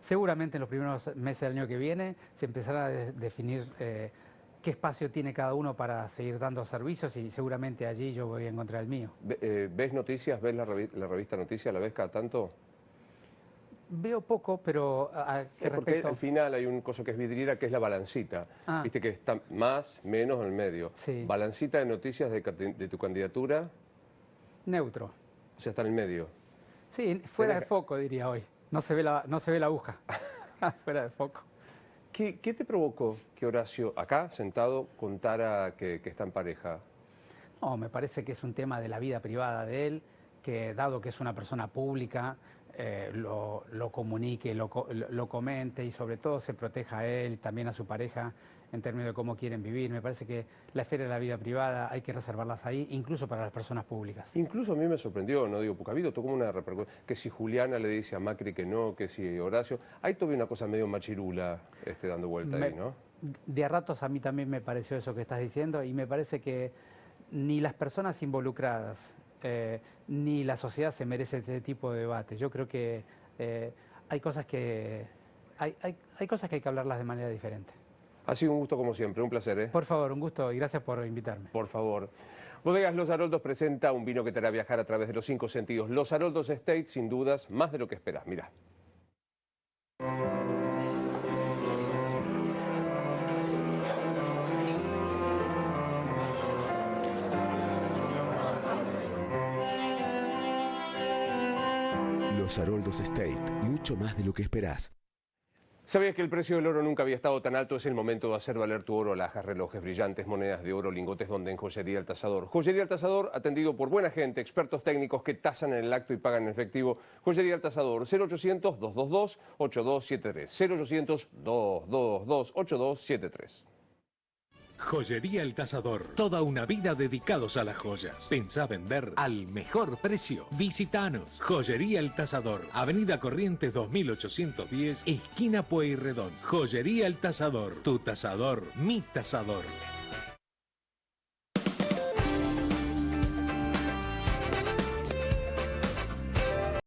Seguramente en los primeros meses del año que viene se empezará a definir qué espacio tiene cada uno para seguir dando servicios y seguramente allí yo voy a encontrar el mío. ¿Ves noticias? ¿Ves la revista Noticias? ¿La ves cada tanto? Veo poco, pero porque al final hay un coso que es vidriera, que es la balancita. Viste que está más, menos en el medio. Sí. Balancita de noticias de tu candidatura. Neutro. O sea, está en el medio. Sí, fuera de foco, diría hoy. No se ve la aguja. Fuera de foco. ¿Qué te provocó que Horacio, acá sentado, contara que está en pareja? No, me parece que es un tema de la vida privada de él, que dado que es una persona pública, lo comunique, lo comente y sobre todo se proteja a él, también a su pareja, en términos de cómo quieren vivir. Me parece que la esfera de la vida privada hay que reservarlas ahí, incluso para las personas públicas. Incluso a mí me sorprendió, no digo, porque ha habido todo como una repercusión, que si Juliana le dice a Macri que no, que si Horacio, hay todavía una cosa medio machirula dando vuelta ahí, ¿no? De a ratos a mí también me pareció eso que estás diciendo y me parece que ni las personas involucradas ni la sociedad se merece ese tipo de debate. Yo creo que hay cosas que hay cosas que hay que hablarlas de manera diferente. Ha sido un gusto como siempre, un placer, ¿eh? Por favor, un gusto y gracias por invitarme. Por favor. Bodegas Los Haroldos presenta un vino que te hará viajar a través de los 5 sentidos. Los Haroldos Estate, sin dudas, más de lo que esperas. Mirá. Los Haroldos Estate, mucho más de lo que esperás. ¿Sabías que el precio del oro nunca había estado tan alto? Es el momento de hacer valer tu oro. Alhajas, relojes, brillantes, monedas de oro, lingotes, donde en Joyería El Tasador. Joyería El Tasador, atendido por buena gente, expertos técnicos que tasan en el acto y pagan en efectivo. Joyería El Tasador, 0800-222-8273. 0800-222-8273. Joyería El Tasador. Toda una vida dedicados a las joyas. Pensá vender al mejor precio. Visítanos. Joyería El Tasador. Avenida Corrientes 2810, esquina Pueyrredón. Joyería El Tasador. Tu tasador, mi tasador.